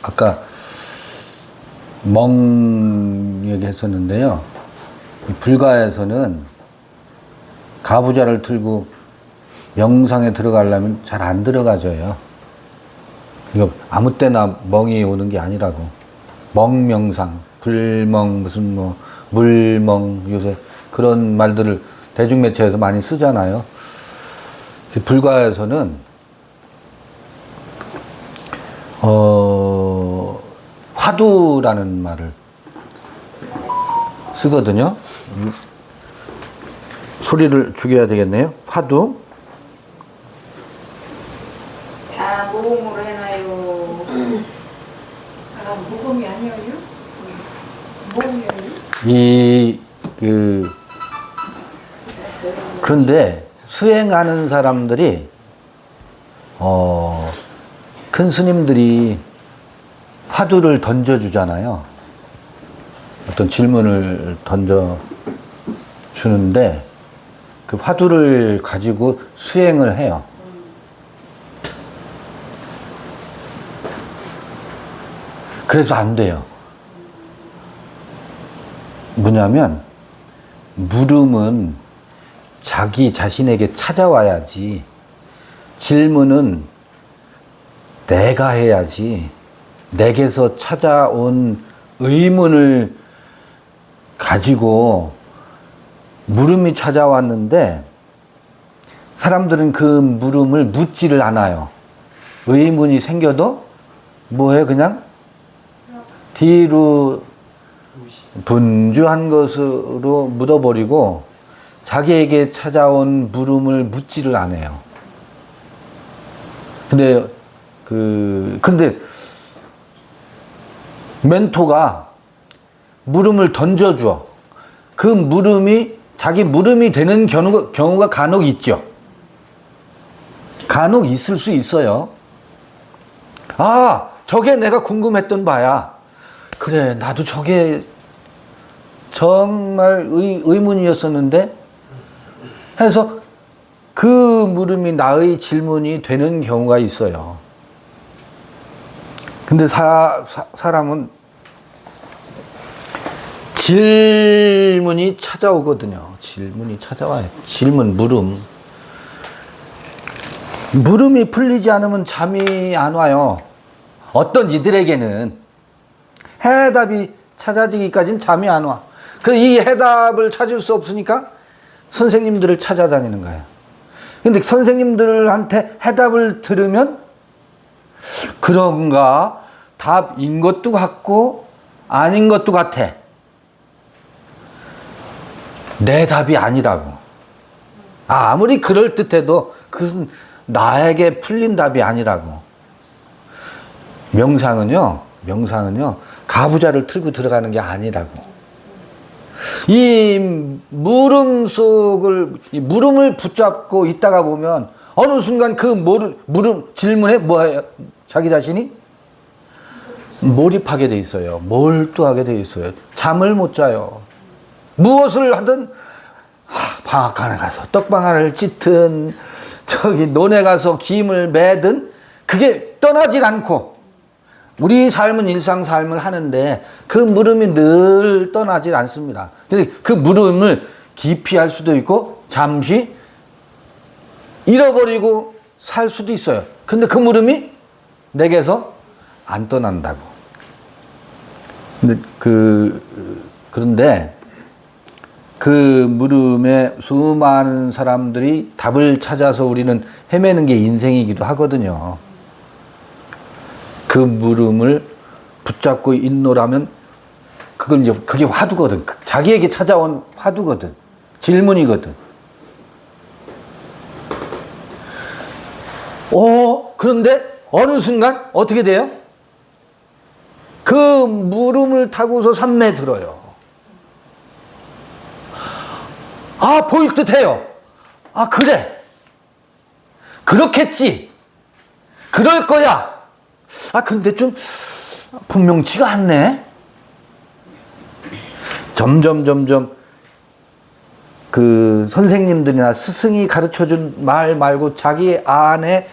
아까 멍 얘기했었는데요. 이 불가에서는 가부좌를 들고 명상에 들어가려면 잘 안 들어가져요. 이거 아무 때나 멍이 오는 게 아니라고. 멍명상, 불멍, 무슨 뭐, 물멍, 요새 그런 말들을 대중매체에서 많이 쓰잖아요. 불가에서는 화두라는 말을 쓰거든요. 소리를 죽여야 되겠네요. 화두. 다 모음으로 해놔요. 모금이 아니에요? 모음이에요? 그런데 수행하는 사람들이, 큰 스님들이 화두를 던져주잖아요. 어떤 질문을 던져주는데, 그 화두를 가지고 수행을 해요. 그래서 안 돼요. 뭐냐면, 물음은 자기 자신에게 찾아와야지, 질문은 내가 해야지, 내게서 찾아온 의문을 가지고 물음이 찾아왔는데 사람들은 그 물음을 묻지를 않아요. 의문이 생겨도 뭐해? 그냥 뒤로 분주한 것으로 묻어버리고 자기에게 찾아온 물음을 묻지를 않아요. 근데 멘토가 물음을 던져줘. 그 물음이 자기 물음이 되는 경우가 간혹 있죠. 간혹 있을 수 있어요. 아, 저게 내가 궁금했던 바야. 그래, 나도 저게 정말 의문이었었는데 해서 그 물음이 나의 질문이 되는 경우가 있어요. 근데 사람은 질문이 찾아오거든요. 질문이 찾아와요. 질문, 물음. 물음이 풀리지 않으면 잠이 안 와요. 어떤 이들에게는 해답이 찾아지기까지는 잠이 안 와. 그래서 이 해답을 찾을 수 없으니까 선생님들을 찾아다니는 거예요. 근데 선생님들한테 해답을 들으면 그런가? 답인 것도 같고 아닌 것도 같아. 내 답이 아니라고. 아무리 그럴듯해도 그것은 나에게 풀린 답이 아니라고. 명상은요, 가부좌를 틀고 들어가는 게 아니라고. 이 물음을 붙잡고 있다가 보면 어느 순간 그 질문에 뭐예요? 자기 자신이 몰입하게 돼 있어요. 몰두하게 돼 있어요. 잠을 못 자요. 무엇을 하든 방앗간에 가서 떡방아를 찢든 저기 논에 가서 김을 매든 그게 떠나질 않고 우리 삶은 일상 삶을 하는데 그 물음이 늘 떠나질 않습니다. 그래서 그 물음을 깊이 할 수도 있고 잠시 잃어버리고 살 수도 있어요. 근데 그 물음이 내게서 안 떠난다고. 그런데 그 물음에 수많은 사람들이 답을 찾아서 우리는 헤매는 게 인생이기도 하거든요. 그 물음을 붙잡고 있노라면 그게 화두거든. 자기에게 찾아온 화두거든. 질문이거든. 그런데 어느 순간 어떻게 돼요? 그 물음을 타고서 산매에 들어요. 아, 보일 듯 해요. 아, 그래. 그렇겠지. 그럴 거야. 아, 근데 좀 분명치가 않네. 점점 그 선생님들이나 스승이 가르쳐준 말 말고 자기 안에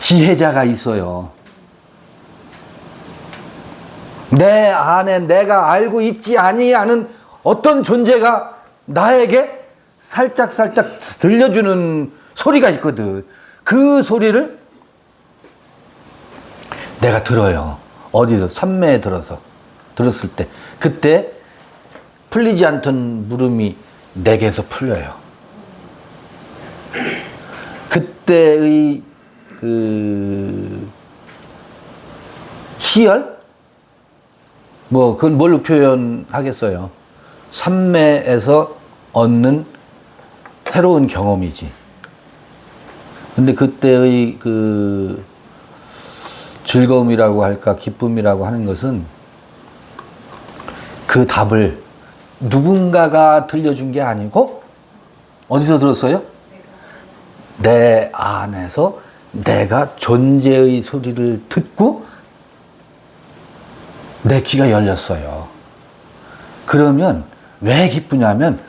지혜자가 있어요. 내 안에 내가 알고 있지 아니하는 어떤 존재가 나에게 살짝살짝 들려주는 소리가 있거든. 그 소리를 내가 들어요. 어디서? 산매에 들었을 때. 그때 풀리지 않던 물음이 내게서 풀려요. 그때의 그 희열? 뭐 그건 뭘로 표현하겠어요? 산매에서 얻는 새로운 경험이지. 근데 그때의 그 즐거움이라고 할까, 기쁨이라고 하는 것은 그 답을 누군가가 들려준 게 아니고, 어디서 들었어요? 내 안에서 내가 존재의 소리를 듣고 내 귀가 열렸어요. 그러면 왜 기쁘냐면,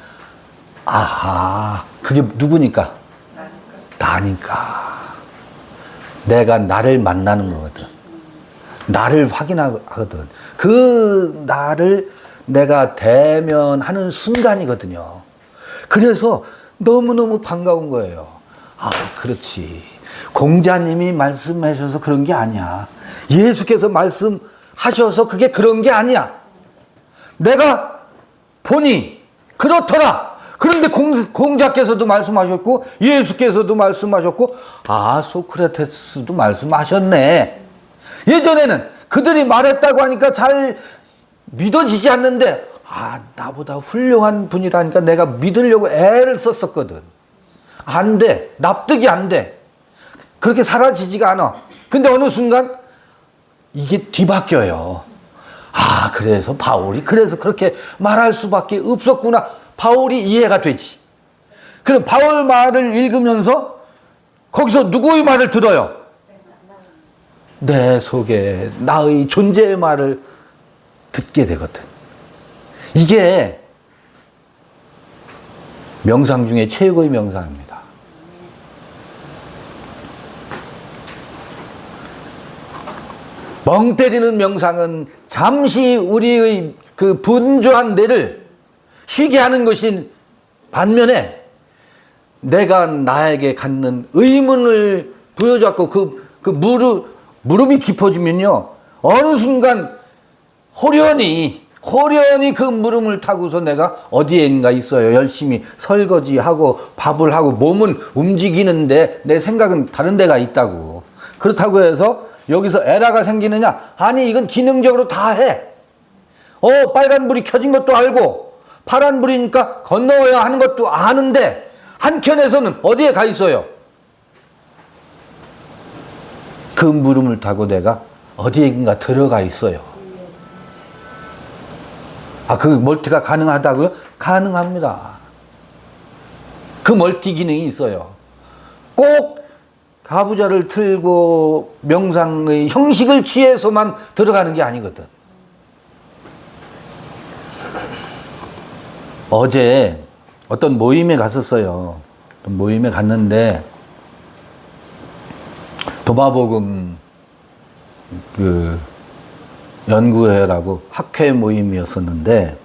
아하, 그게 누구니까? 나니까. 내가 나를 만나는 거거든. 나를 확인하거든. 그 나를 내가 대면하는 순간이거든요. 그래서 너무너무 반가운 거예요. 아, 그렇지. 공자님이 말씀하셔서 그런 게 아니야. 예수께서 말씀하셔서 그게 그런 게 아니야. 내가 보니 그렇더라. 그런데 공자께서도 말씀하셨고 예수께서도 말씀하셨고 소크라테스도 말씀하셨네. 예전에는 그들이 말했다고 하니까 잘 믿어지지 않는데 나보다 훌륭한 분이라니까 내가 믿으려고 애를 썼었거든. 안 돼. 납득이 안 돼. 그렇게 사라지지가 않아. 근데 어느 순간 이게 뒤바뀌어요. 그래서 바울이 그래서 그렇게 말할 수밖에 없었구나. 바울이 이해가 되지. 그럼 바울 말을 읽으면서 거기서 누구의 말을 들어요? 내 속에 나의 존재의 말을 듣게 되거든. 이게 명상 중에 최고의 명상입니다. 멍 때리는 명상은 잠시 우리의 그 분주한 뇌를 쉬게 하는 것인 반면에 내가 나에게 갖는 의문을 보여줬고 그 물음이 깊어지면요. 어느 순간 호련히 그 물음을 타고서 내가 어디엔가 있어요. 열심히 설거지하고 밥을 하고 몸은 움직이는데 내 생각은 다른 데가 있다고. 그렇다고 해서 여기서 에러가 생기느냐? 아니, 이건 기능적으로 다 해. 빨간불이 켜진 것도 알고 파란불이니까 건너야 하는 것도 아는데 한켠에서는 어디에 가 있어요? 그 물음을 타고 내가 어디인가 들어가 있어요. 그 멀티가 가능하다고요? 가능합니다. 그 멀티 기능이 있어요. 꼭 가부좌를 틀고 명상의 형식을 취해서만 들어가는 게 아니거든. 어제 어떤 모임에 갔었어요. 모임에 갔는데 도마복음 그 연구회라고 학회 모임이었었는데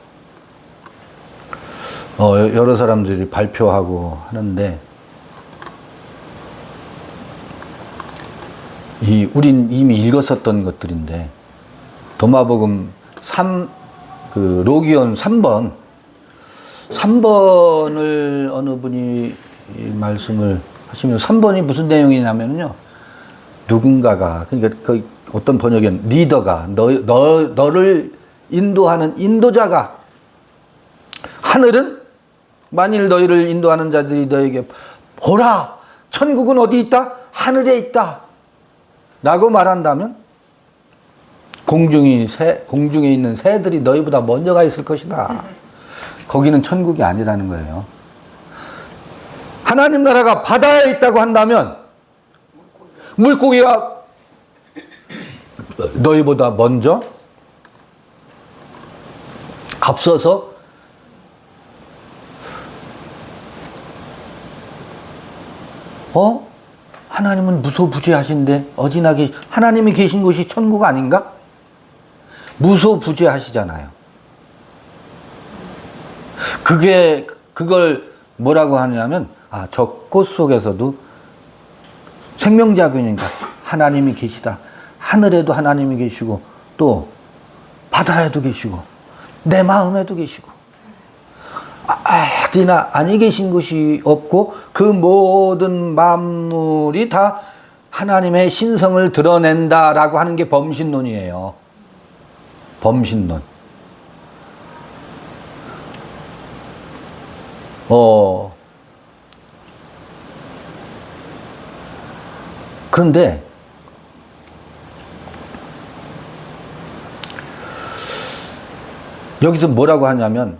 여러 사람들이 발표하고 하는데 우린 이미 읽었었던 것들인데 도마복음 로기온 3번을 어느 분이 말씀을 하시면 3번이 무슨 내용이냐면요. 누군가가 그러니까 그 어떤 번역엔 리더가 너를 인도하는 인도자가 하늘은 만일 너희를 인도하는 자들이 너에게 보라 천국은 어디 있다? 하늘에 있다 라고 말한다면 공중에 있는 새들이 너희보다 먼저 가 있을 것이다. 거기는 천국이 아니라는 거예요. 하나님 나라가 바다에 있다고 한다면 물고기가 너희보다 먼저 앞서서 하나님은 무소부재하신데 어디나 하나님이 계신 곳이 천국 아닌가? 무소부재하시잖아요. 그걸 뭐라고 하냐면 저 꽃 속에서도 생명자균이니까 하나님이 계시다. 하늘에도 하나님이 계시고 또 바다에도 계시고 내 마음에도 계시고 어디나 아니 계신 곳이 없고 그 모든 만물이 다 하나님의 신성을 드러낸다라고 하는 게 범신론이에요. 범신론. 그런데 여기서 뭐라고 하냐면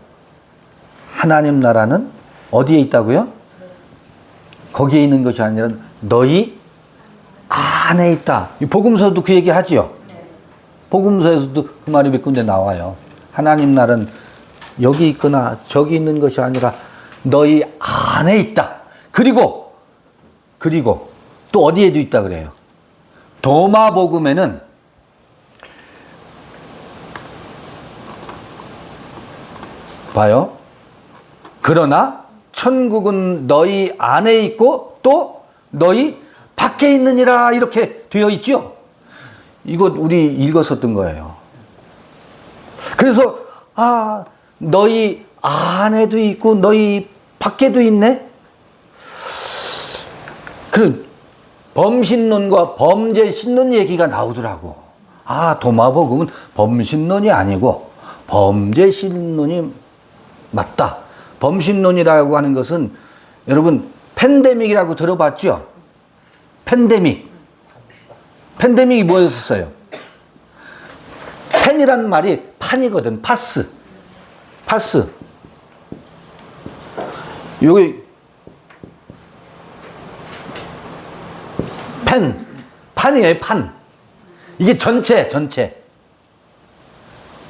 하나님 나라는 어디에 있다고요? 거기에 있는 것이 아니라 너희 안에 있다. 복음서도 그 얘기 하지요. 복음서에서도 그 말이 몇 군데 나와요. 하나님 나라는 여기 있거나 저기 있는 것이 아니라 너희 안에 있다. 그리고 또 어디에도 있다 그래요. 도마복음에는 봐요. 그러나 천국은 너희 안에 있고 또 너희 밖에 있느니라 이렇게 되어 있죠. 이거 우리 읽었었던 거예요. 그래서 너희 안에도 있고 너희 밖에도 있네. 그 범신론과 범죄신론 얘기가 나오더라고. 도마복음은 범신론이 아니고 범죄신론이 맞다. 범신론이라고 하는 것은 여러분 팬데믹이라고 들어봤죠? 팬데믹이 뭐였었어요? 팬이란 말이 판이거든. 파스. 여기 판이에요. 판. 이게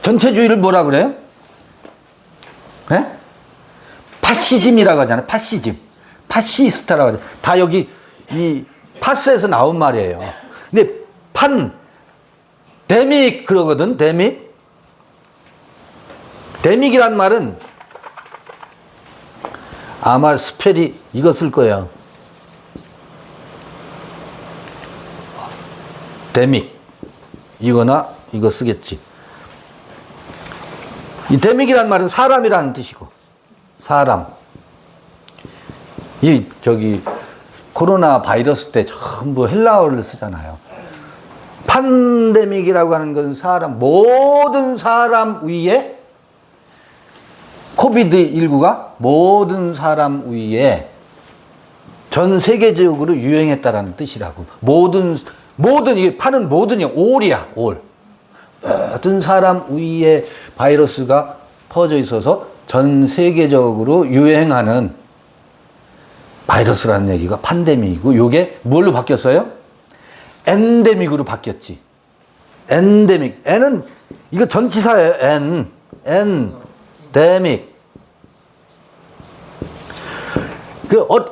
전체주의를 뭐라 그래요? 네? 파시즘이라고 하잖아요. 파시스타라고 하잖아요. 다 여기 이 파스에서 나온 말이에요. 근데 데믹 그러거든. 데믹이란 말은 아마 스펠이 이거 쓸 거예요. 데믹 이거나 이거 쓰겠지. 이 데믹이란 말은 사람이라는 뜻이고 사람. 코로나 바이러스 때 전부 헬라어를 쓰잖아요. 팬데믹이라고 하는 것은 모든 사람 위에 코비드19가 모든 사람 위에 전 세계적으로 유행했다라는 뜻이라고. 이게 판은 모든이 올이야, 올. 모든 사람 위에 바이러스가 퍼져 있어서 전 세계적으로 유행하는 바이러스라는 얘기가 팬데믹이고, 요게 뭘로 바뀌었어요? 엔데믹으로 바뀌었지. 엔데믹. N은 이거 전치사예요. 엔데믹.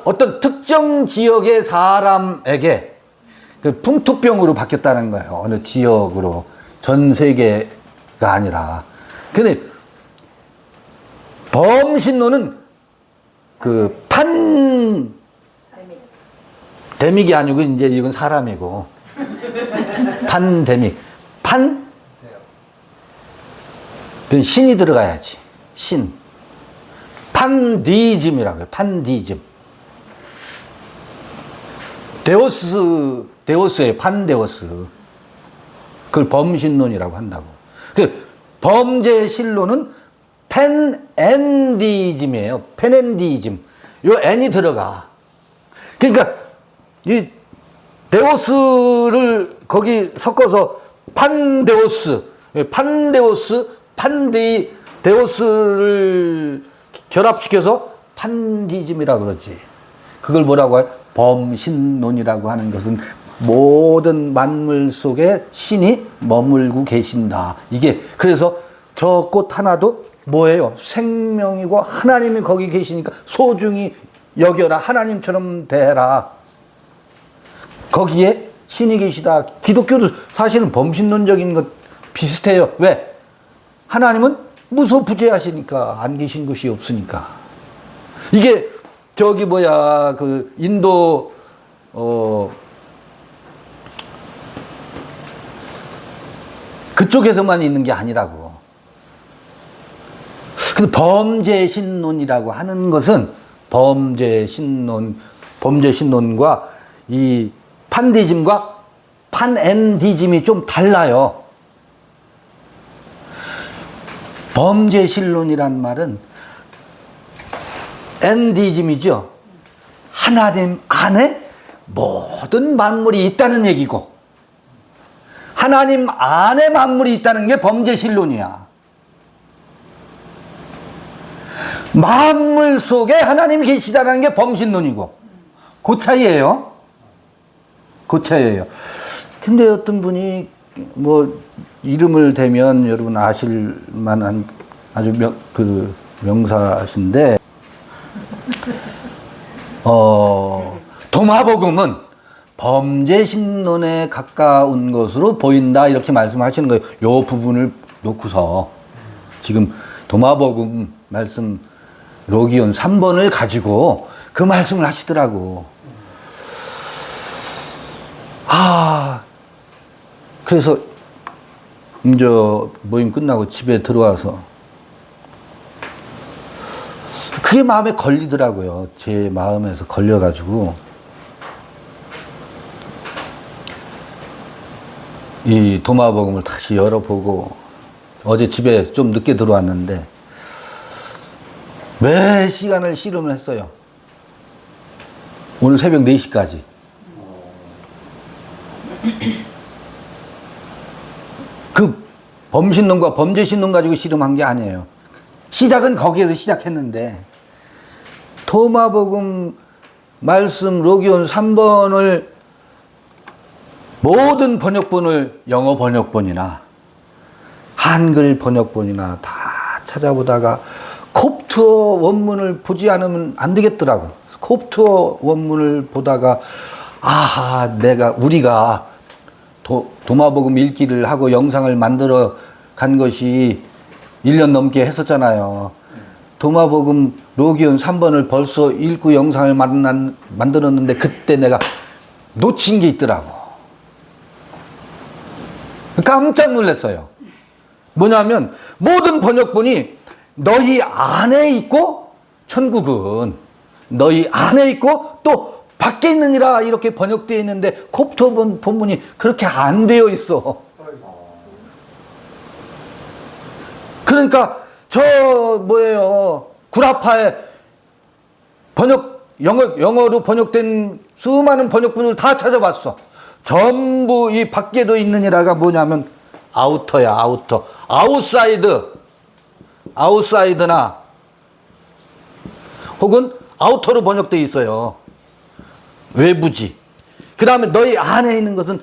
어떤 특정 지역의 사람에게 풍토병으로 바뀌었다는 거예요. 어느 지역으로. 전 세계가 아니라. 근데 범신론은 데믹이 아니고 이제 이건 사람이고. 팬데믹. 신이 들어가야지. 신. 판디즘이라고 해요. 판디즘. 데오스예요. 판데오스. 그걸 범신론이라고 한다고. 범죄신론은 팬엔디즘이에요. 팬엔디즘. 요 N이 들어가. 그러니까 이 데오스를 거기 섞어서 데오스를 결합시켜서 판디즘이라고 그러지. 그걸 뭐라고 해요? 범신론이라고 하는 것은 모든 만물 속에 신이 머물고 계신다. 이게 그래서 저 꽃 하나도 뭐예요? 생명이고 하나님이 거기 계시니까 소중히 여겨라. 하나님처럼 대해라. 거기에 신이 계시다. 기독교도 사실은 범신론적인 것 비슷해요. 왜? 하나님은 무소부재하시니까, 안 계신 것이 없으니까. 이게 저기 뭐야 그 인도 그쪽에서만 있는 게 아니라고. 근데 범죄신론이라고 하는 것은 범죄신론과 이 판디즘과 판엔디즘이 좀 달라요. 범죄신론이란 말은 엔디즘이죠. 하나님 안에 모든 만물이 있다는 얘기고, 하나님 안에 만물이 있다는 게 범죄신론이야. 만물 속에 하나님이 계시다는 게 범신론이고, 그 차이예요. 그 차이예요. 근데 어떤 분이 뭐 이름을 대면 여러분 아실 만한 아주 명사신데, 도마복음은 범죄신론에 가까운 것으로 보인다, 이렇게 말씀하시는 거예요. 요 부분을 놓고서 지금 도마복음 말씀 로기온 3번을 가지고 그 말씀을 하시더라고. 그래서 이제 모임 끝나고 집에 들어와서 그게 마음에 걸리더라고요. 제 마음에서 걸려가지고 이 도마복음을 다시 열어보고, 어제 집에 좀 늦게 들어왔는데 매 시간을 씨름을 했어요. 오늘 새벽 4시까지. 그 범신론과 범죄신론 가지고 씨름한 게 아니에요. 시작은 거기에서 시작했는데, 도마복음 말씀 로기온 3번을 모든 번역본을 영어 번역본이나 한글 번역본이나 다 찾아보다가 콥트어 원문을 보지 않으면 안 되겠더라고. 콥트어 원문을 보다가 우리가 도마복음 읽기를 하고 영상을 만들어 간 것이 1년 넘게 했었잖아요. 도마복음 로기온 3번을 벌써 읽고 영상을 만들었는데 그때 내가 놓친 게 있더라고. 깜짝 놀랐어요. 뭐냐면 모든 번역본이 너희 안에 있고, 천국은 너희 안에 있고 또 밖에 있느니라 이렇게 번역되어 있는데 콥트 본문이 그렇게 안 되어 있어. 그러니까 구라파에 영어로 번역된 수많은 번역본을 다 찾아봤어. 전부 이 밖에도 있느니라가 뭐냐면 아우터야, 아우터. 아웃사이드나 혹은 아우터로 번역되어 있어요. 외부지. 그 다음에 너희 안에 있는 것은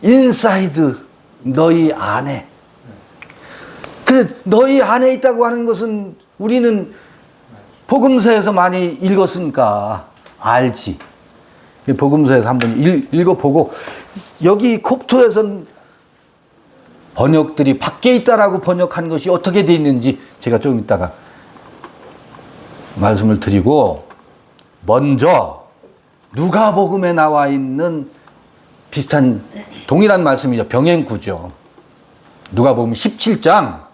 인사이드, 너희 안에. 근데 너희 안에 있다고 하는 것은 우리는 복음서에서 많이 읽었으니까 알지. 복음서에서 한번 읽어보고, 여기 콥트에서는 번역들이 밖에 있다라고 번역한 것이 어떻게 되어 있는지 제가 조금 이따가 말씀을 드리고, 먼저 누가복음에 나와 있는 비슷한 동일한 말씀이죠. 병행구죠. 누가복음 17장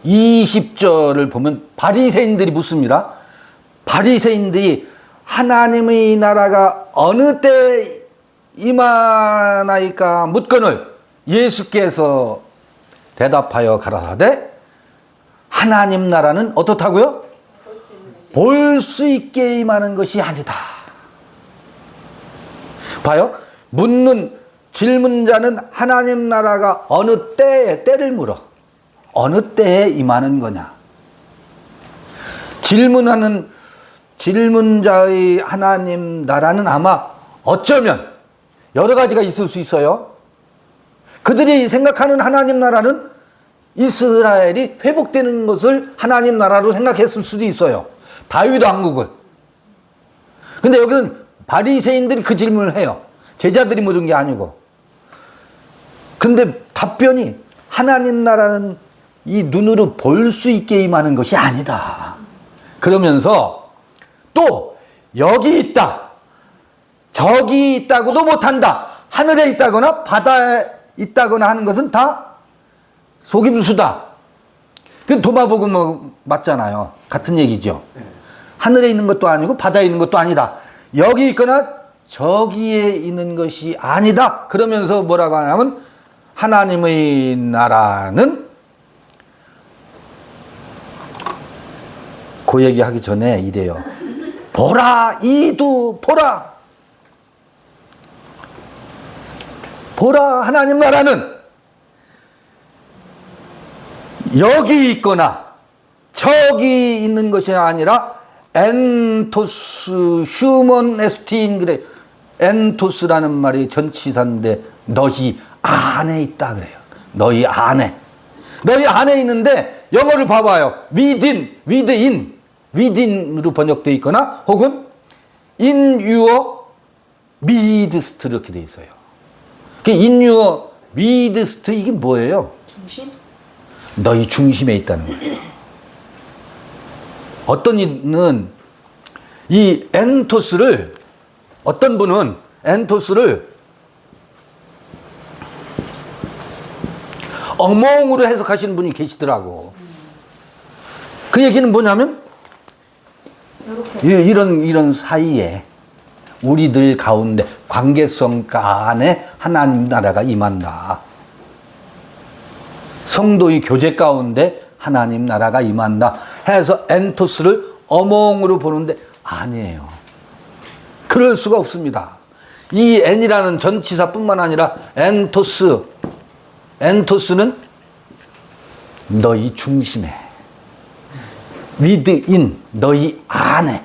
20절을 보면 바리새인들이 묻습니다. 바리새인들이 하나님의 나라가 어느 때 임하나이까 묻거늘 예수께서 대답하여 가라사대 하나님 나라는 어떻다고요? 볼 수 있게 임하는 것이 아니다. 봐요. 질문자는 하나님 나라가 어느 때를 물어. 어느 때에 임하는 거냐. 질문자의 하나님 나라는 아마 어쩌면 여러 가지가 있을 수 있어요. 그들이 생각하는 하나님 나라는 이스라엘이 회복되는 것을 하나님 나라로 생각했을 수도 있어요. 다윗 왕국을. 근데 여기는 바리새인들이 그 질문을 해요. 제자들이 물은 게 아니고. 근데 답변이 하나님 나라는 이 눈으로 볼 수 있게 임하는 것이 아니다. 그러면서 또 여기 있다, 저기 있다고도 못한다. 하늘에 있다거나 바다에 있다거나 하는 것은 다 속임수다. 그 도마복음 맞잖아요. 같은 얘기죠. 하늘에 있는 것도 아니고 바다에 있는 것도 아니다. 여기 있거나 저기에 있는 것이 아니다. 그러면서 뭐라고 하냐면 하나님의 나라는 그 얘기하기 전에 이래요. 보라 이두 보라. 보라 하나님 나라는 여기 있거나 저기 있는 것이 아니라 엔토스 휴먼 에스틴 그래. 엔토스라는 말이 전치사인데 너희 안에 있다 그래요. 너희 안에. 너희 안에 있는데 영어를 봐봐요. within으로 번역되어 있거나 혹은 in your midst 이렇게 되어 있어요. in your midst 이게 뭐예요? 중심? 너희 중심에 있다는 거예요. 어떤 이는 이 엔토스를 어떤 분은 엔토스를 어몽으로 해석하시는 분이 계시더라고. 그 얘기는 뭐냐면 이런 사이에 우리들 가운데 관계성 안에 하나님 나라가 임한다. 성도의 교제 가운데 하나님 나라가 임한다 해서 엔토스를 어몽으로 보는데 아니에요. 그럴 수가 없습니다. 이 엔이라는 전치사뿐만 아니라 엔토스는 너희 중심에, within, 너희 안에.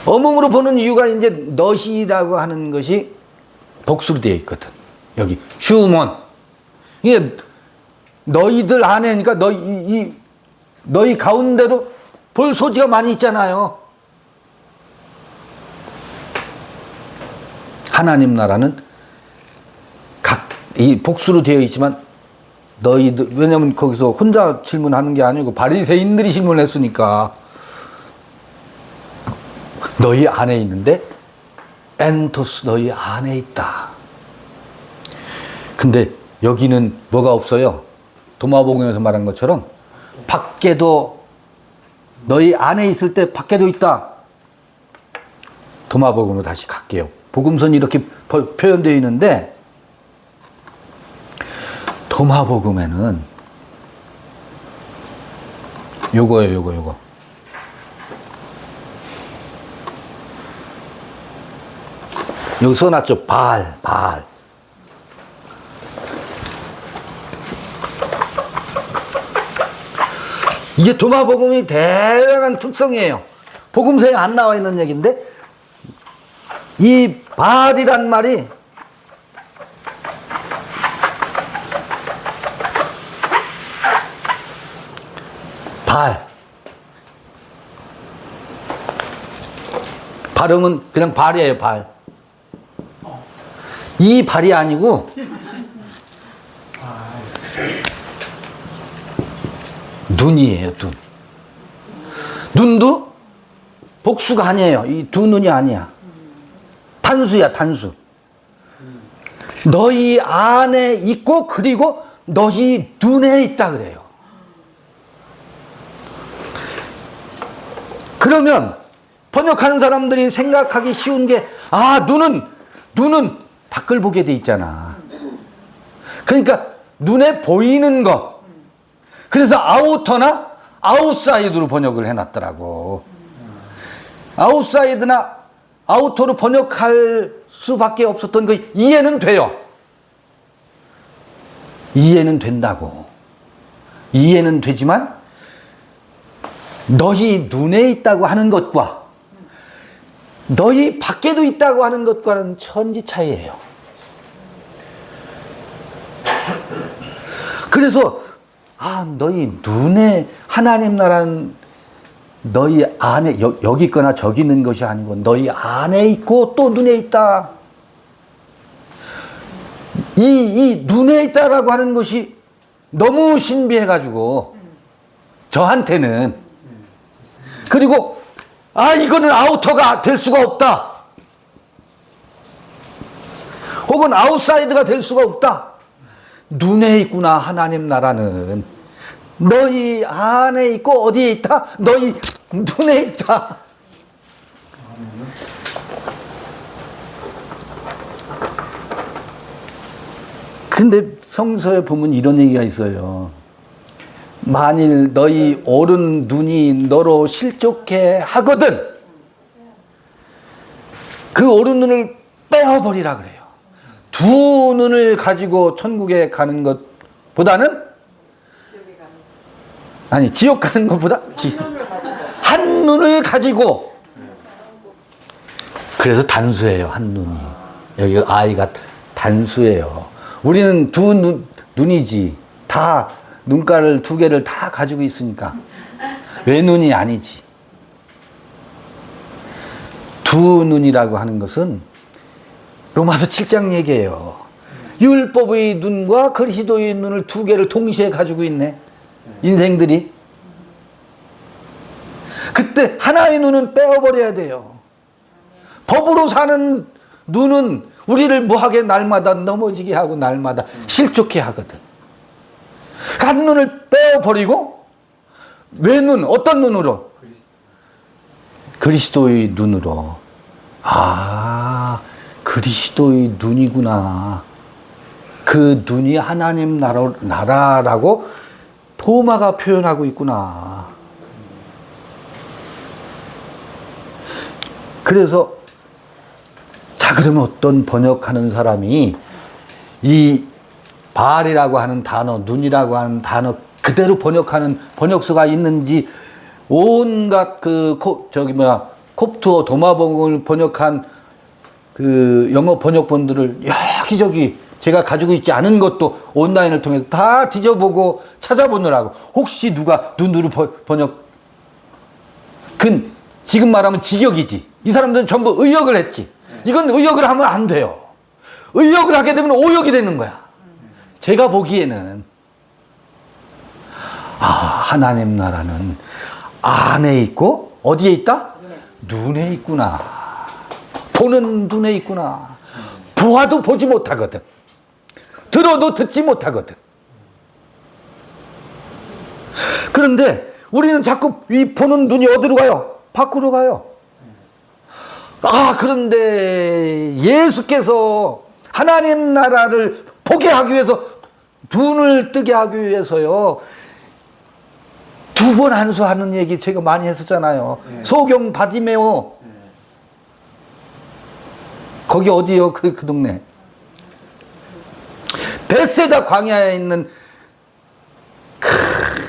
어몽으로 보는 이유가 이제 너희라고 하는 것이 복수로 되어 있거든. 여기 휴먼. 이게 너희들 안에니까 너희 가운데로 볼 소지가 많이 있잖아요. 하나님 나라는 이 복수로 되어 있지만 너희들, 왜냐면 거기서 혼자 질문하는 게 아니고 바리새인들이 질문했으니까 너희 안에 있는데 엔토스 너희 안에 있다. 근데 여기는 뭐가 없어요? 도마복음에서 말한 것처럼 밖에도 너희 안에 있을 때 밖에도 있다. 도마복음으로 다시 갈게요. 복음선이 이렇게 표현되어 있는데 도마복음에는 요거예요. 요거. 여기 써놨죠. 발. 이게 도마복음의 대단한 특성이에요. 복음서에 안 나와 있는 얘기인데 이 발이란 말이 발음은 그냥 발이에요. 발. 이 발이 아니고 눈이에요. 눈도 복수가 아니에요. 이 두 눈이 아니야. 단수야. 단수. 너희 안에 있고 그리고 너희 눈에 있다 그래요. 그러면 번역하는 사람들이 생각하기 쉬운 게 눈은 밖을 보게 돼 있잖아. 그러니까 눈에 보이는 것. 그래서 아우터나 아웃사이드로 번역을 해놨더라고. 아웃사이드나 아우터로 번역할 수밖에 없었던 거 이해는 돼요. 이해는 된다고. 이해는 되지만 너희 눈에 있다고 하는 것과 너희 밖에도 있다고 하는 것과는 천지 차이예요. 그래서 너희 눈에 하나님 나라는 너희 안에 여기 있거나 저기 있는 것이 아니고 너희 안에 있고 또 눈에 있다. 이 눈에 있다라고 하는 것이 너무 신비해가지고 저한테는, 그리고 이거는 아우터가 될 수가 없다. 혹은 아웃사이드가 될 수가 없다. 눈에 있구나. 하나님 나라는 너희 안에 있고 어디에 있다? 너희 눈에 있다. 근데 성서에 보면 이런 얘기가 있어요. 만일 너희 오른 눈이 너로 실족해 하거든 그 오른 눈을 빼어버리라 그래요. 두 눈을 가지고 천국에 가는 것보다는, 아니 지옥 가는 것보다 한 눈을 가지고, 그래서 단수예요. 한 눈이. 여기 아이가 단수예요. 우리는 두 눈이지. 다 눈가를 두 개를 다 가지고 있으니까 외눈이 아니지. 두 눈이라고 하는 것은 로마서 7장 얘기예요. 율법의 눈과 그리스도의 눈을 두 개를 동시에 가지고 있네. 인생들이. 그때 하나의 눈은 빼어버려야 돼요. 법으로 사는 눈은 우리를 뭐하게 날마다 넘어지게 하고 날마다 실족해 하거든. 한 눈을 빼어버리고 외눈, 어떤 눈으로? 그리스도의 눈으로. 그리스도의 눈이구나. 그 눈이 하나님 나라라고 도마가 표현하고 있구나. 그래서 그러면 어떤 번역하는 사람이 이 바알이라고 하는 단어, 눈이라고 하는 단어 그대로 번역하는 번역서가 있는지, 온갖 콥트어 도마봉을 번역한 그 영어 번역본들을 여기저기 제가 가지고 있지 않은 것도 온라인을 통해서 다 뒤져보고 찾아보느라고, 혹시 누가 눈으로 번역, 지금 말하면 직역이지. 이 사람들은 전부 의역을 했지. 이건 의역을 하면 안 돼요. 의역을 하게 되면 오역이 되는 거야. 제가 보기에는 하나님 나라는 안에 있고 어디에 있다? 눈에 있구나. 보는 눈에 있구나. 보아도 보지 못하거든. 들어도 듣지 못하거든. 그런데 우리는 자꾸 이 보는 눈이 어디로 가요? 밖으로 가요. 그런데 예수께서 하나님 나라를 보게 하기 위해서, 눈을 뜨게 하기 위해서요, 두 번 안수하는 얘기 제가 많이 했었잖아요. 소경 바디메오. 거기 어디요? 그 동네. 베세다 광야에 있는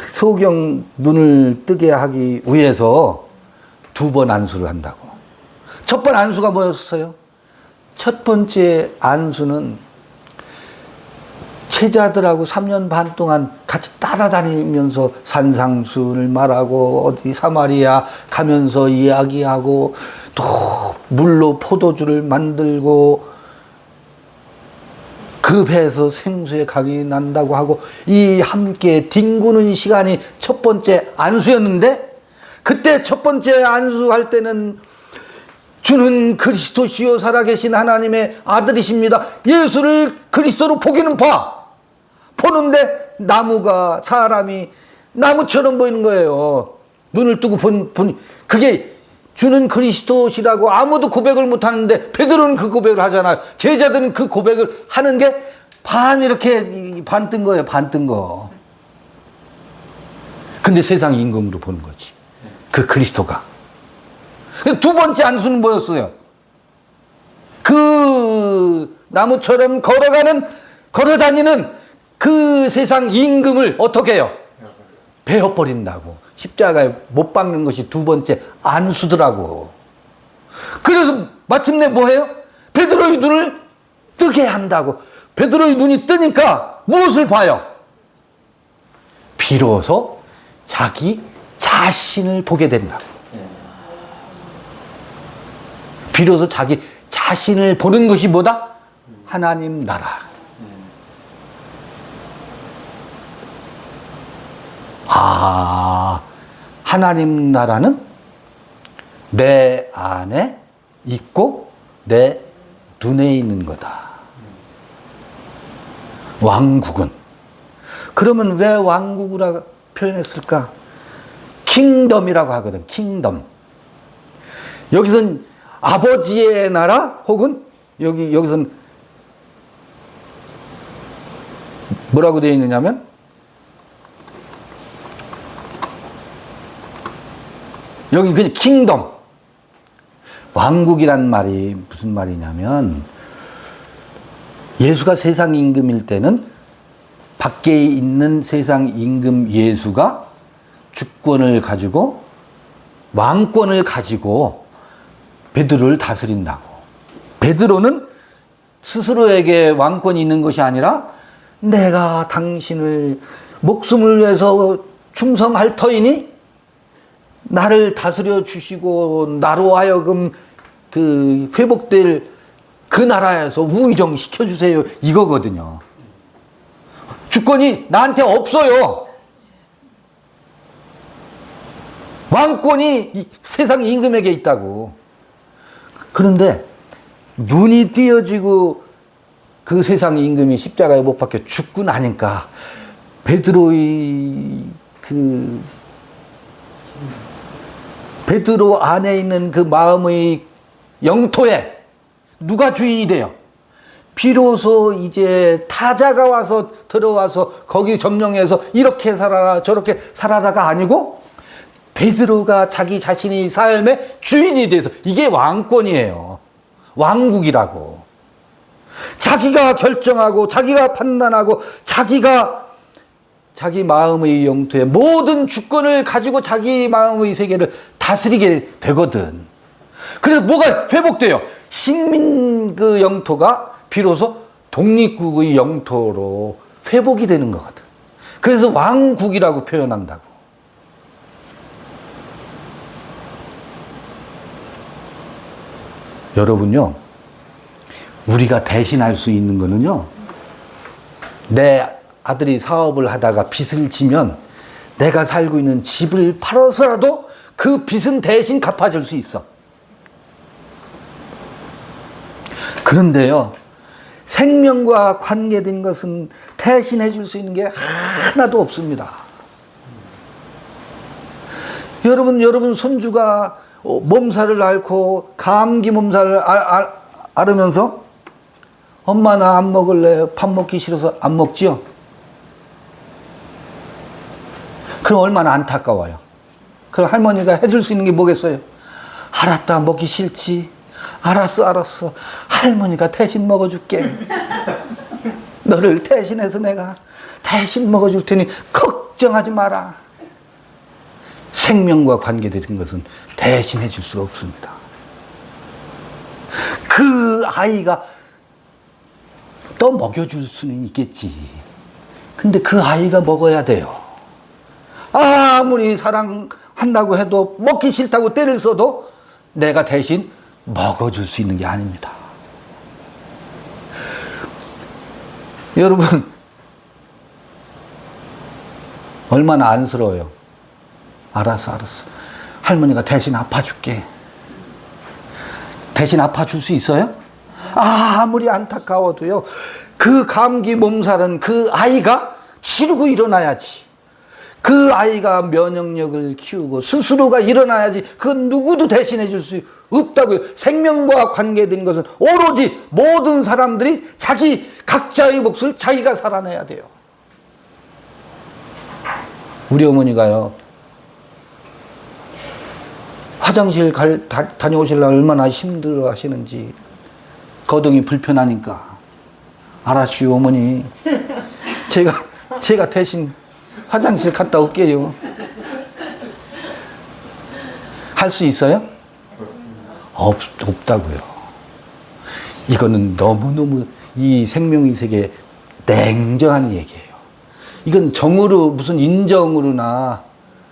소경 눈을 뜨게 하기 위해서 두 번 안수를 한다고. 첫 번 안수가 뭐였어요? 첫 번째 안수는 제자들하고 3년 반 동안 같이 따라다니면서 산상수를 말하고 어디 사마리아 가면서 이야기하고 또 물로 포도주를 만들고 그 배에서 생수의 강이 난다고 하고 이 함께 뒹구는 시간이 첫 번째 안수였는데, 그때 첫 번째 안수할 때는 주는 그리스도시요 살아계신 하나님의 아들이십니다. 예수를 그리스도로 보기는 보는데 나무가, 사람이 나무처럼 보이는 거예요. 눈을 뜨고 그게 주는 그리스도시라고 아무도 고백을 못 하는데 베드로는 그 고백을 하잖아요. 제자들은 그 고백을 하는 게 이렇게 반 뜬 거예요. 반 뜬 거. 근데 세상 임금으로 보는 거지. 그 그리스도가. 두 번째 안수는 뭐였어요? 그 나무처럼 걸어다니는 그 세상 임금을 어떻게 해요? 베어버린다고. 십자가에 못 박는 것이 두 번째 안수더라고. 그래서 마침내 뭐해요? 베드로의 눈을 뜨게 한다고. 베드로의 눈이 뜨니까 무엇을 봐요? 비로소 자기 자신을 보게 된다. 비로소 자기 자신을 보는 것이 뭐다? 하나님 나라. 아, 하나님 나라는 내 안에 있고 내 눈에 있는 거다. 왕국은. 그러면 왜 왕국이라고 표현했을까? 킹덤이라고 하거든. 킹덤. 여기선 아버지의 나라 혹은 여기선 뭐라고 되어 있느냐면 여기 그냥 킹덤. 왕국이란 말이 무슨 말이냐면 예수가 세상 임금일 때는 밖에 있는 세상 임금 예수가 주권을 가지고 왕권을 가지고 베드로를 다스린다고. 베드로는 스스로에게 왕권이 있는 것이 아니라 내가 당신을 목숨을 위해서 충성할 터이니 나를 다스려 주시고 나로 하여금 그 회복될 그 나라에서 우의정 시켜주세요. 이거거든요. 주권이 나한테 없어요. 왕권이 이 세상 임금에게 있다고. 그런데 눈이 띄어지고 그 세상 임금이 십자가에 못 박혀 죽고 나니까 베드로의 베드로 안에 있는 그 마음의 영토에 누가 주인이 돼요? 비로소 이제 타자가 와서 들어와서 거기 점령해서 이렇게 살아라 저렇게 살아라가 아니고 베드로가 자기 자신의 삶의 주인이 돼서 이게 왕권이에요. 왕국이라고. 자기가 결정하고 자기가 판단하고 자기가 자기 마음의 영토에 모든 주권을 가지고 자기 마음의 세계를 다스리게 되거든. 그래서 뭐가 회복돼요? 식민 그 영토가 비로소 독립국의 영토로 회복이 되는 거거든. 그래서 왕국이라고 표현한다고. 여러분요, 우리가 대신할 수 있는 거는요, 내 아들이 사업을 하다가 빚을 지면 내가 살고 있는 집을 팔아서라도 그 빚은 대신 갚아줄 수 있어. 그런데요, 생명과 관계된 것은 대신해 줄 수 있는 게 하나도 없습니다. 여러분 손주가 몸살을 앓고 감기 몸살을 앓으면서 엄마 나 안 먹을래. 밥 먹기 싫어서 안 먹지요. 그럼 얼마나 안타까워요. 그럼 할머니가 해줄 수 있는 게 뭐겠어요? 알았다, 먹기 싫지. 알았어. 할머니가 대신 먹어줄게. 너를 대신해서 내가 대신 먹어줄 테니 걱정하지 마라. 생명과 관계된 것은 대신해 줄 수가 없습니다. 그 아이가 또 먹여줄 수는 있겠지. 근데 그 아이가 먹어야 돼요. 아무리 사랑한다고 해도 먹기 싫다고 때를 써도 내가 대신 먹어줄 수 있는 게 아닙니다. 여러분, 얼마나 안쓰러워요. 알았어. 할머니가 대신 아파줄게. 대신 아파줄 수 있어요? 아무리 안타까워도요, 그 감기 몸살은 그 아이가 치르고 일어나야지. 그 아이가 면역력을 키우고 스스로가 일어나야지. 그건 누구도 대신해 줄 수 없다고요. 생명과 관계된 것은 오로지 모든 사람들이 자기 각자의 몫을 자기가 살아내야 돼요. 우리 어머니가요, 화장실 다녀오시려고 얼마나 힘들어 하시는지, 거동이 불편하니까. 알았슈, 어머니. 제가 대신 화장실 갔다 올게요. 할 수 있어요? 없다고요. 이거는 너무너무 이 생명의 세계에 냉정한 얘기예요. 이건 정으로 무슨 인정으로나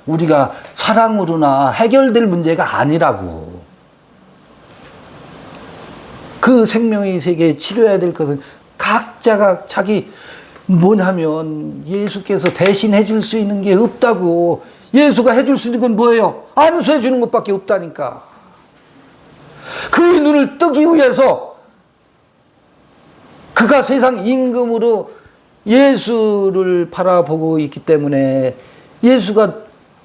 우리가 사랑으로나 해결될 문제가 아니라고. 그 생명의 세계에 치료해야 될 것은 각자가 자기 뭐냐면 예수께서 대신해 줄 수 있는 게 없다고. 예수가 해줄 수 있는 건 뭐예요? 안수해 주는 것밖에 없다니까. 그의 눈을 뜨기 위해서 그가 세상 임금으로 예수를 바라보고 있기 때문에 예수가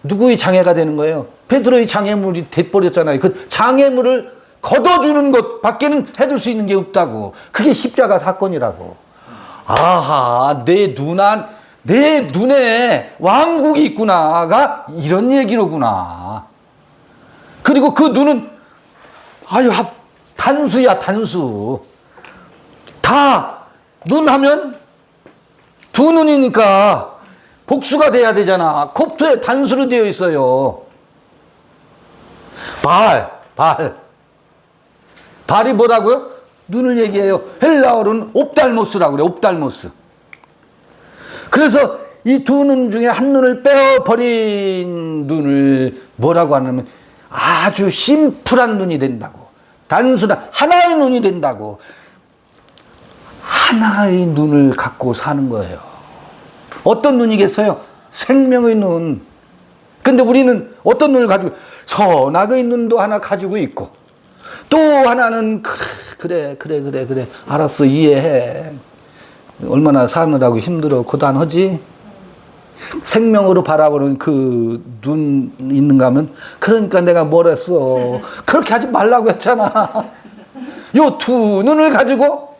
누구의 장애가 되는 거예요? 베드로의 장애물이 돼버렸잖아요. 그 장애물을 걷어주는 것 밖에는 해줄 수 있는 게 없다고. 그게 십자가 사건이라고. 아하, 내 눈에 왕국이 있구나가 이런 얘기로구나. 그리고 그 눈은 아유 단수야, 단수. 다 눈 하면 두 눈이니까 복수가 돼야 되잖아. 곱토에 단수로 되어 있어요. 발이 뭐라고요? 눈을 얘기해요. 헬라어로는 옵달모스라고 그래요. 옵달모스. 그래서 이 두 눈 중에 한 눈을 빼어버린 눈을 뭐라고 하냐면 아주 심플한 눈이 된다고. 단순한 하나의 눈이 된다고. 하나의 눈을 갖고 사는 거예요. 어떤 눈이겠어요? 생명의 눈. 근데 우리는 어떤 눈을 가지고, 선악의 눈도 하나 가지고 있고, 또 하나는 그래 알았어, 이해해. 얼마나 사느라고 힘들어 고단하지? 생명으로 바라보는 그 눈 있는가 하면, 그러니까 내가 뭘 했어. 그렇게 하지 말라고 했잖아. 요 두 눈을 가지고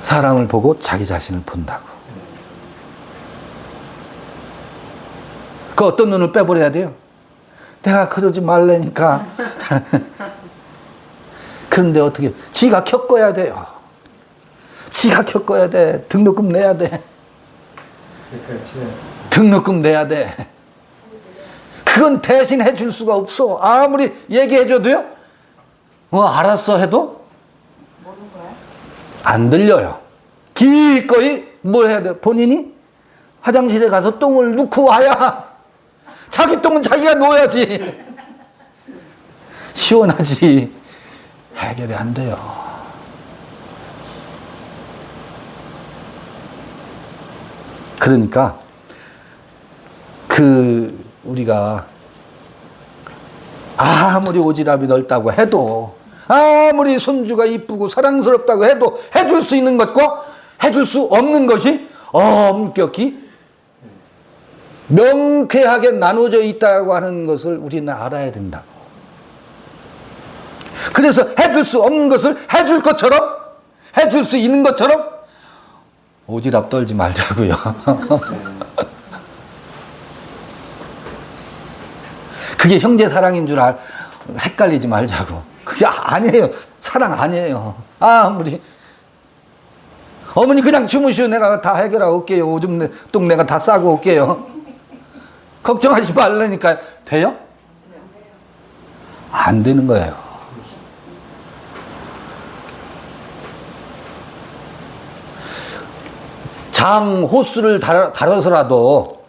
사람을 보고 자기 자신을 본다고. 그 어떤 눈을 빼버려야 돼요? 내가 그러지 말라니까. 그런데 어떻게? 지가 겪어야 돼요. 지가 겪어야 돼. 등록금 내야 돼. 등록금 내야 돼. 그건 대신 해줄 수가 없어. 아무리 얘기해줘도요. 알았어 해도 안 들려요. 기꺼이 뭘 해야 돼? 본인이 화장실에 가서 똥을 놓고 와야 자기 똥은 자기가 놓아야지. 시원하지. 해결이 안 돼요. 그러니까 우리가 아무리 오지랖이 넓다고 해도, 아무리 손주가 이쁘고 사랑스럽다고 해도 해줄 수 있는 것과 해줄 수 없는 것이 엄격히 명쾌하게 나눠져 있다고 하는 것을 우리는 알아야 된다고. 그래서 해줄 수 없는 것을 해줄 것처럼, 해줄 수 있는 것처럼 오지랖 떨지 말자고요. 그게 형제 사랑인 줄 헷갈리지 말자고. 그게 아니에요. 사랑 아니에요. 아무리 어머니 그냥 주무시오. 내가 다 해결하고 올게요. 오줌 똥 내가 다 싸고 올게요. 걱정하지 말라니까. 돼요? 안 되는 거예요. 장 호수를 다뤄서라도,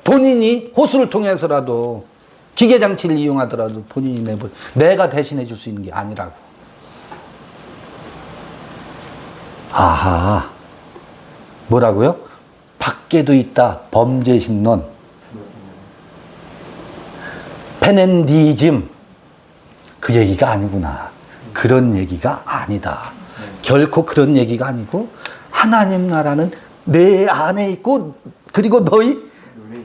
본인이 호수를 통해서라도, 기계장치를 이용하더라도 본인이 내가 대신해 줄 수 있는 게 아니라고. 아하. 뭐라고요? 밖에도 있다. 범죄신론. 페넨디즘. 그 얘기가 아니구나. 그런 얘기가 아니다. 결코 그런 얘기가 아니고, 하나님 나라는 내 안에 있고, 그리고 너희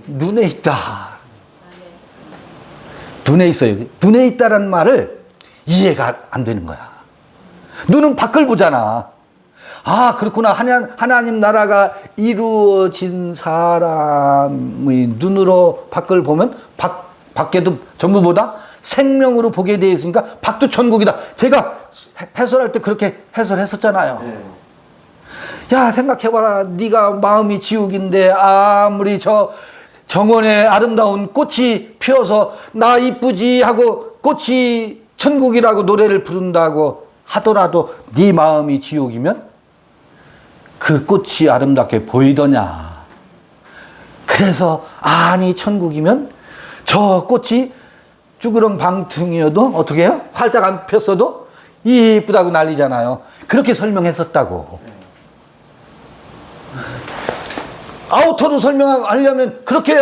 눈에 있다. 눈에 있어요. 눈에 있다라는 말을 이해가 안 되는 거야. 눈은 밖을 보잖아. 아, 그렇구나. 하나님 나라가 이루어진 사람의 눈으로 밖을 보면 밖에도 전부 보다 생명으로 보게 되어 있으니까 밖도 천국이다. 제가 해설할 때 그렇게 해설했었잖아요. 네. 야, 생각해봐라. 네가 마음이 지옥인데 아무리 저 정원에 아름다운 꽃이 피어서 나 이쁘지 하고 꽃이 천국이라고 노래를 부른다고 하더라도 네 마음이 지옥이면 그 꽃이 아름답게 보이더냐. 그래서 아니 천국이면 저 꽃이 쭈그렁 방퉁이어도 어떻게 해요? 활짝 안 폈어도 이쁘다고 난리잖아요. 그렇게 설명했었다고. 아우터로 설명하려면 그렇게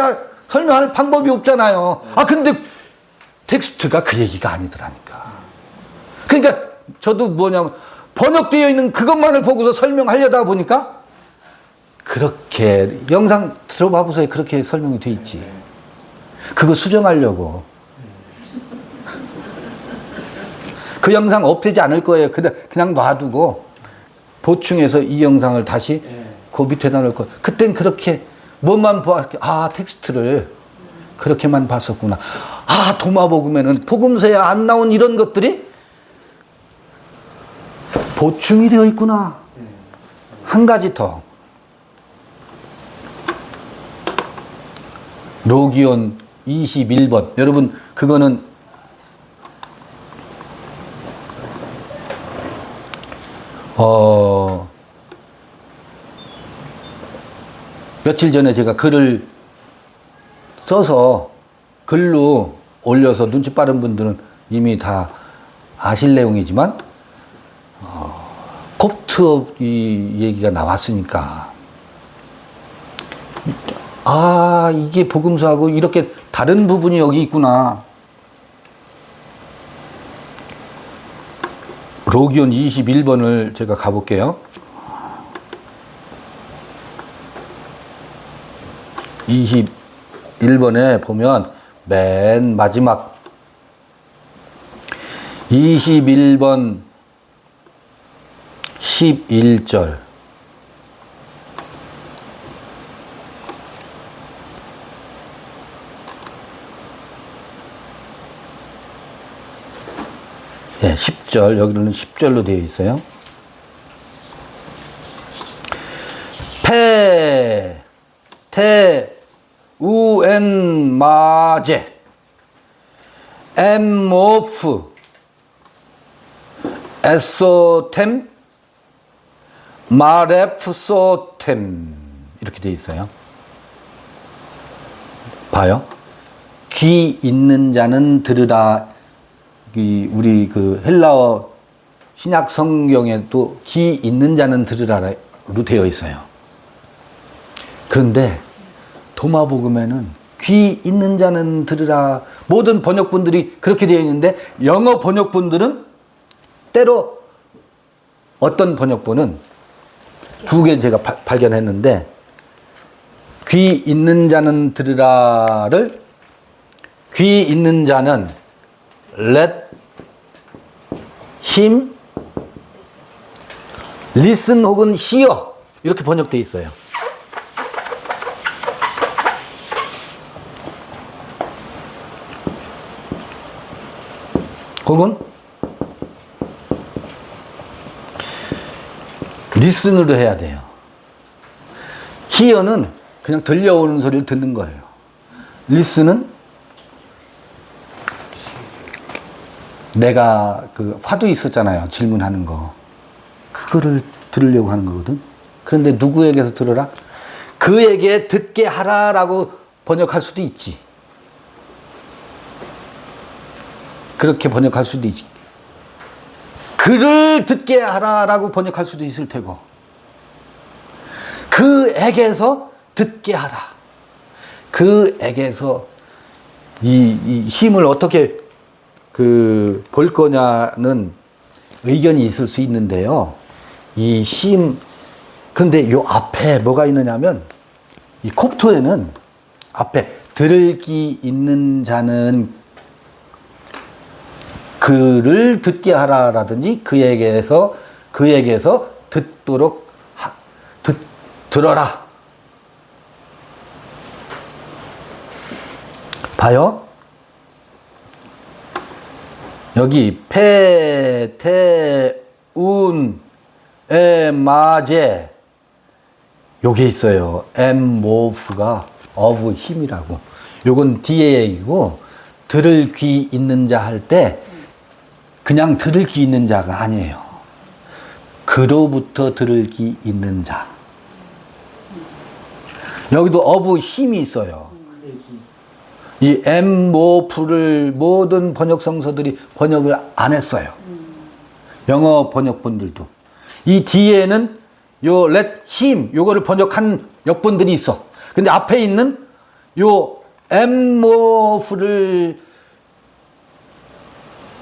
설명할 방법이 없잖아요. 아 근데 텍스트가 그 얘기가 아니더라니까. 그러니까 저도 뭐냐면 번역되어 있는 그것만을 보고서 설명하려다 보니까 그렇게 영상 들어봐 보세요. 그렇게 설명이 돼 있지. 그거 수정하려고. 그 영상 없애지 않을 거예요. 그냥 놔두고 보충해서 이 영상을 다시 그 밑에다 넣을 거예요. 그땐 그렇게 뭐만 봐, 아 텍스트를 그렇게만 봤었구나. 아 도마복음에는 복음서에 안 나온 이런 것들이 보충이 되어 있구나. 한 가지 더. 로기온 21번. 여러분 그거는 며칠 전에 제가 글을 써서 글로 올려서 눈치 빠른 분들은 이미 다 아실 내용이지만 콥트 이 얘기가 나왔으니까 아 이게 복음서하고 이렇게 다른 부분이 여기 있구나. 로기온 21번을 제가 가볼게요. 21번에 보면 맨 마지막 21번 11절 예, 10절 여기는 10절로 되어 있어요. 페, 테, 우엔, 마제, 엠모프, 에소템, 마레프소템 이렇게 되어 있어요. 봐요. 귀 있는 자는 들으라. 우리 그 헬라어 신약 성경에도 귀 있는 자는 들으라로 되어 있어요. 그런데 도마복음에는 귀 있는 자는 들으라. 모든 번역본들이 그렇게 되어 있는데 영어 번역본들은 때로 어떤 번역본은 두 개 제가 발견했는데 귀 있는 자는 들으라를 귀 있는 자는 let him listen 혹은 hear 이렇게 번역되어 있어요. 혹은 listen으로 해야 돼요. hear는 그냥 들려오는 소리를 듣는 거예요. listen은 내가 그 화두 있었잖아요. 질문하는 거. 그거를 들으려고 하는 거거든. 그런데 누구에게서 들어라? 그에게 듣게 하라라고 번역할 수도 있지. 그렇게 번역할 수도 있지. 그를 듣게 하라라고 번역할 수도 있을 테고. 그에게서 듣게 하라. 그에게서 이 힘을 어떻게 볼 거냐는 의견이 있을 수 있는데요. 이 힘, 그런데 요 앞에 뭐가 있느냐면, 이 콥토에는 앞에 들을 귀 있는 자는 그를 듣게 하라라든지 그에게서 듣도록 들어라. 봐요. 여기 페, 테, 운, 에, 마제 요게 있어요. 엠모프가 of 힘이라고. 요건 뒤에 얘기고 들을 귀 있는 자 할 때 그냥 들을 귀 있는 자가 아니에요. 그로부터 들을 귀 있는 자. 여기도 of 힘이 있어요. 이 M, 모, F를 모든 번역 성서들이 번역을 안 했어요. 영어 번역본들도. 이 뒤에는 요 let him 요거를 번역한 역본들이 있어. 근데 앞에 있는 요 M, 모, F를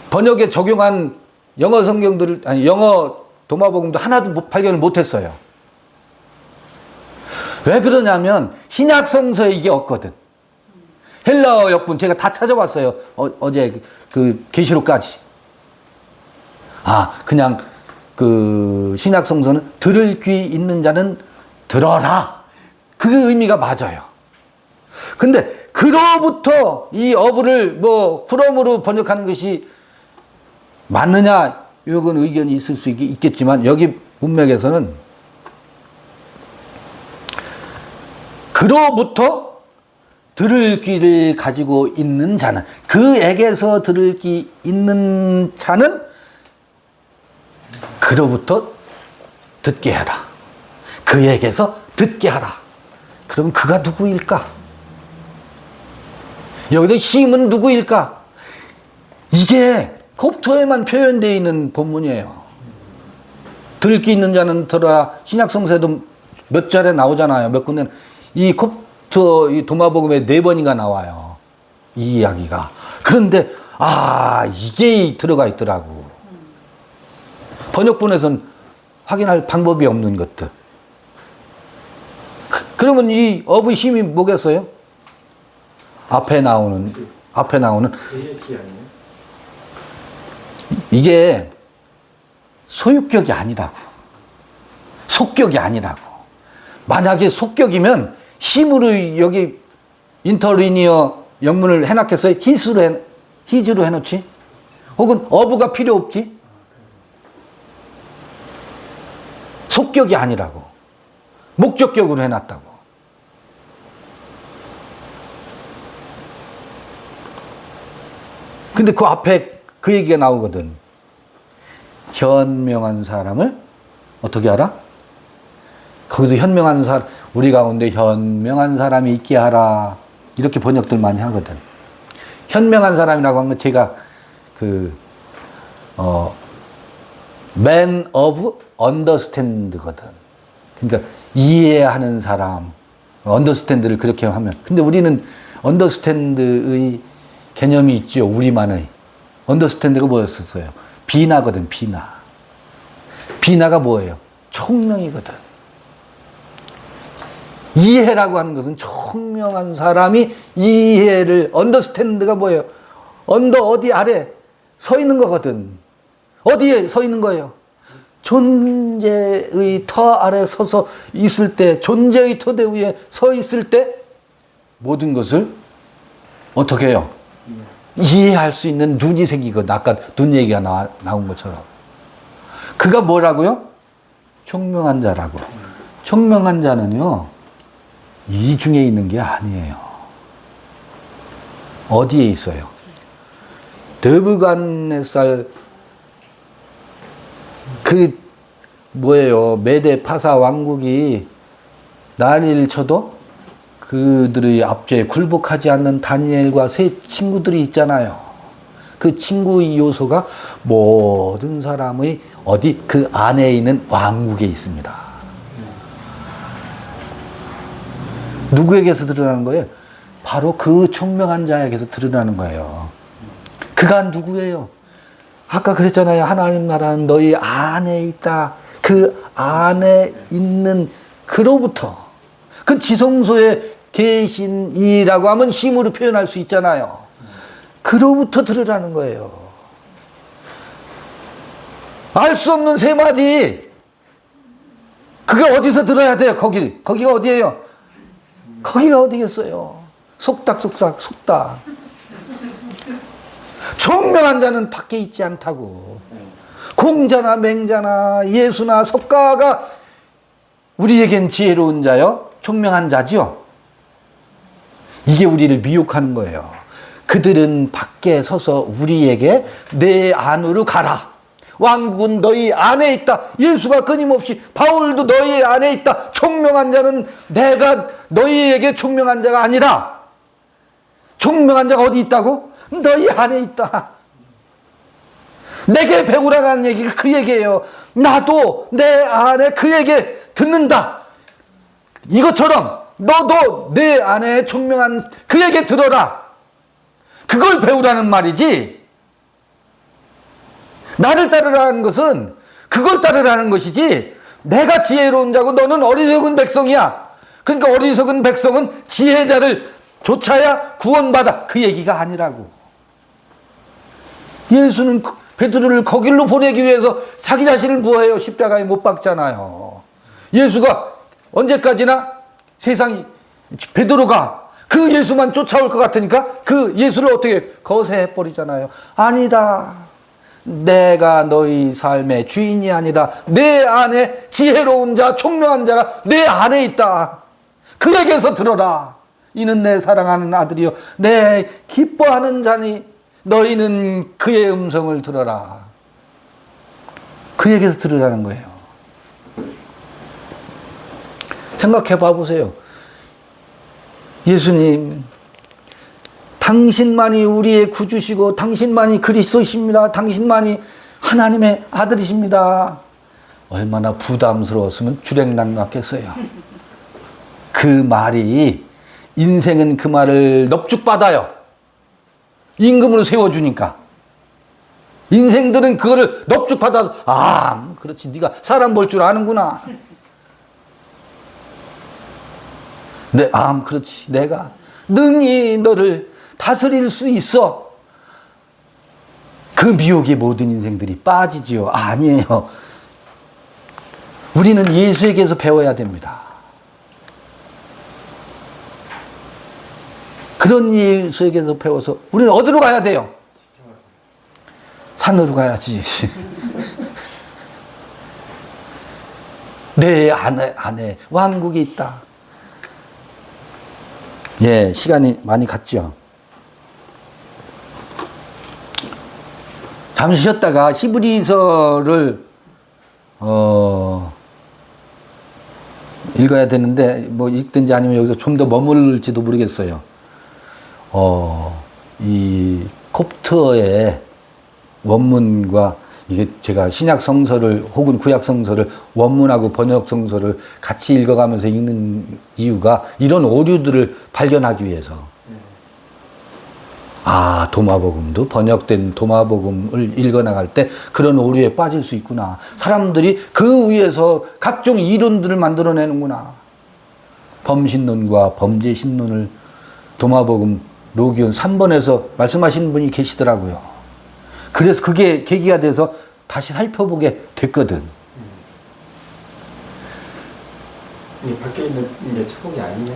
번역에 적용한 영어 성경들을, 아니, 영어 도마복음도 하나도 발견을 못했어요. 왜 그러냐면 신약 성서에 이게 없거든. 헬라어 역본 제가 다 찾아봤어요. 어제 그 계시록까지. 그냥 그 신약 성서는 들을 귀 있는 자는 들어라. 그 의미가 맞아요. 근데 그로부터 이 어부를 뭐 from으로 번역하는 것이 맞느냐? 이건 의견이 있을 수 있겠지만 여기 문맥에서는 그로부터 들을 귀를 가지고 있는 자는, 그에게서 들을 귀 있는 자는 그로부터 듣게 하라. 그에게서 듣게 하라. 그럼 그가 누구일까? 여기서 힘은 누구일까? 이게 콥토에만 표현되어 있는 본문이에요. 들을 귀 있는 자는 들어라. 신약성서에도 몇 절에 나오잖아요. 몇 군데. 이 콥토 이 도마복음에 4번인가 나와요. 이 이야기가. 그런데 이게 들어가 있더라고. 번역본에서는 확인할 방법이 없는 것들. 그러면 이 어부의 힘이 뭐겠어요? 앞에 나오는 이게 소유격이 아니라고. 속격이 아니라고. 만약에 속격이면 힘으로 여기 인터리니어 영문을 해놨겠어요? 히즈로 해놓지? 혹은 어부가 필요 없지? 속격이 아니라고. 목적격으로 해놨다고. 근데 그 앞에 그 얘기가 나오거든. 현명한 사람을 어떻게 알아? 거기서 현명한 사람, 우리 가운데 현명한 사람이 있게 하라. 이렇게 번역들 많이 하거든. 현명한 사람이라고 한 건 제가 man of understand거든. 그러니까 이해하는 사람, understand를 그렇게 하면. 근데 우리는 understand의 개념이 있죠. 우리만의. understand가 뭐였었어요? 비나거든, 비나. 비나가 뭐예요? 총명이거든. 이해라고 하는 것은 총명한 사람이 이해를, understand가 뭐예요? 어디 아래 서 있는 거거든. 어디에 서 있는 거예요? 존재의 터 아래 서서 있을 때, 존재의 터대 위에 서 있을 때 모든 것을 어떻게 해요? 이해할 수 있는 눈이 생기거든. 아까 눈 얘기가 나온 것처럼. 그가 뭐라고요? 총명한 자라고. 총명한 자는요, 이 중에 있는 게 아니에요. 어디에 있어요? 느부갓네살 메데 파사 왕국이 난리를 쳐도 그들의 압제에 굴복하지 않는 다니엘과 세 친구들이 있잖아요. 그 친구의 요소가 모든 사람의 그 안에 있는 왕국에 있습니다. 누구에게서 드러나는 거예요? 바로 그 총명한 자에게서 드러나는 거예요. 그가 누구예요? 아까 그랬잖아요. 하나님 나라는 너희 안에 있다. 그 안에 있는 그로부터. 그 지성소에 계신 이라고 하면 힘으로 표현할 수 있잖아요. 그로부터 들으라는 거예요. 알 수 없는 세 마디. 그게 어디서 들어야 돼요? 거기가 어디예요? 거기가 어디겠어요? 속닥. 총명한 자는 밖에 있지 않다고. 공자나 맹자나 예수나 석가가 우리에겐 지혜로운 자요, 총명한 자지요. 이게 우리를 미혹하는 거예요. 그들은 밖에 서서 우리에게 내 안으로 가라. 왕국은 너희 안에 있다. 예수가 끊임없이 바울도 너희 안에 있다. 총명한 자는 내가 너희에게 총명한 자가 아니라, 총명한 자가 어디 있다고? 너희 안에 있다. 내게 배우라는 얘기가 그 얘기예요. 나도 내 안에 그 얘기 듣는다. 이것처럼 너도 내 안에 총명한 그에게 들어라. 그걸 배우라는 말이지. 나를 따르라는 것은 그걸 따르라는 것이지, 내가 지혜로운 자고 너는 어리석은 백성이야, 그러니까 어리석은 백성은 지혜자를 좇아야 구원받아, 그 얘기가 아니라고. 예수는 베드로를 거길로 보내기 위해서 자기 자신을 뭐해요? 십자가에 못 박잖아요. 예수가 언제까지나 세상이, 베드로가 그 예수만 쫓아올 것 같으니까 그 예수를 어떻게 거세해버리잖아요. 아니다. 내가 너희 삶의 주인이 아니다. 내 안에 지혜로운 자, 총명한 자가 내 안에 있다. 그에게서 들어라. 이는 내 사랑하는 아들이요 내 기뻐하는 자니 너희는 그의 음성을 들어라. 그에게서 들으라는 거예요. 생각해 봐보세요. 예수님, 당신만이 우리의 구주시고 당신만이 그리스도이십니다. 당신만이 하나님의 아들이십니다. 얼마나 부담스러웠으면 주랭랑락했어요. 그 말이, 인생은 그 말을 넙죽받아요. 임금으로 세워주니까. 인생들은 그거를 넙죽받아서, 아, 그렇지, 네가 사람 볼 줄 아는구나. 네, 아, 그렇지, 내가 능히 너를 다스릴 수 있어. 그 미혹에 모든 인생들이 빠지지요. 아니에요. 우리는 예수에게서 배워야 됩니다. 그런 예수에게서 배워서 우리는 어디로 가야 돼요? 산으로 가야지. 내 안에 왕국이 있다. 예, 시간이 많이 갔죠. 잠시 쉬었다가 히브리서를 읽어야 되는데 뭐 읽든지 아니면 여기서 좀 더 머물지도 모르겠어요. 이 콥트어의 원문과 이게 제가 신약 성서를 혹은 구약 성서를 원문하고 번역 성서를 같이 읽어가면서 읽는 이유가 이런 오류들을 발견하기 위해서. 아, 도마복음도 번역된 도마복음을 읽어나갈 때 그런 오류에 빠질 수 있구나. 사람들이 그 위에서 각종 이론들을 만들어내는구나. 범신론과 범죄신론을 도마복음 로기온 3번에서 말씀하시는 분이 계시더라고요. 그래서 그게 계기가 돼서 다시 살펴보게 됐거든. 이 밖에 있는 게 천국이 아니냐?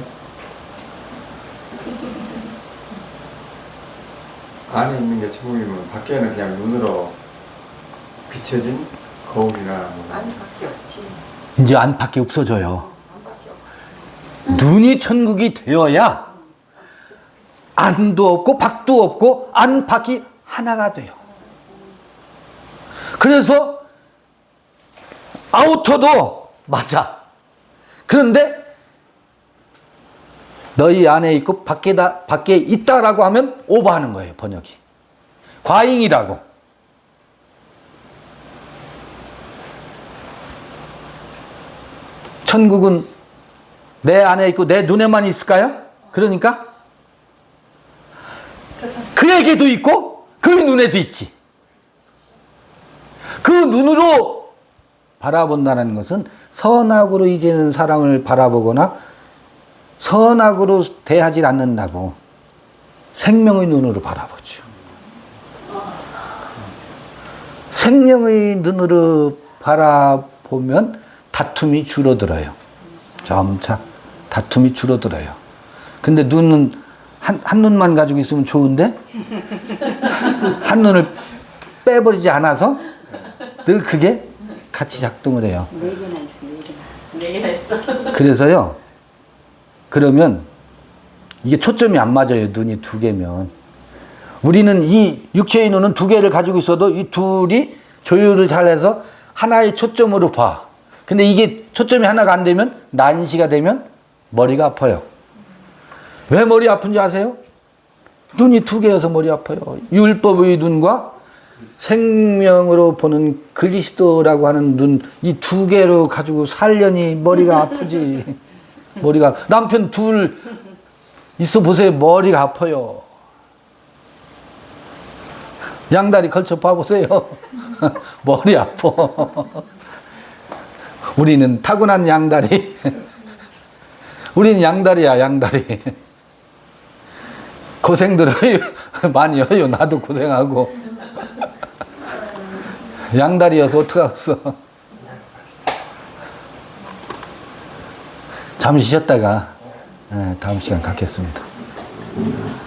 안에 있는 게 천국이면 밖에는 그냥 눈으로 비춰진 거울이나 뭐. 안밖에 없지. 이제 안팎이 없어져요. 안밖에 없지. 눈이 천국이 되어야 안도 없고 밖도 없고 안팎이 하나가 돼요. 그래서 아우터도 맞아. 그런데 너희 안에 있고 밖에 있다라고 하면 오버하는 거예요, 번역이. 과잉이라고. 천국은 내 안에 있고 내 눈에만 있을까요? 그러니까 그에게도 있고 그 눈에도 있지. 그 눈으로 바라본다는 것은 선악으로 이제는 사랑을 바라보거나 선악으로 대하지 않는다고. 생명의 눈으로 바라보죠. 생명의 눈으로 바라보면 다툼이 줄어들어요. 점차 다툼이 줄어들어요. 근데 눈은 한 눈만 가지고 있으면 좋은데 한 눈을 빼버리지 않아서 늘 그게 같이 작동을 해요. 네 개나 있어, 네 개나 있어. 그래서요, 그러면 이게 초점이 안 맞아요. 눈이 두 개면. 우리는 이 육체의 눈은 두 개를 가지고 있어도 이 둘이 조율을 잘해서 하나의 초점으로 봐. 근데 이게 초점이 하나가 안 되면, 난시가 되면 머리가 아파요. 왜 머리 아픈지 아세요? 눈이 두 개여서 머리 아파요. 율법의 눈과 생명으로 보는 그리스도라고 하는 눈, 이 두 개로 가지고 살려니 머리가 아프지. 머리가, 남편 둘 있어 보세요. 머리가 아파요. 양다리 걸쳐 봐보세요. 머리 아파. 우리는 타고난 양다리. 우리는 양다리야, 양다리. 고생들어요. 많이 해요. 나도 고생하고. 양다리여서 어떡하겠어. 잠시 쉬었다가 다음 시간 갖겠습니다.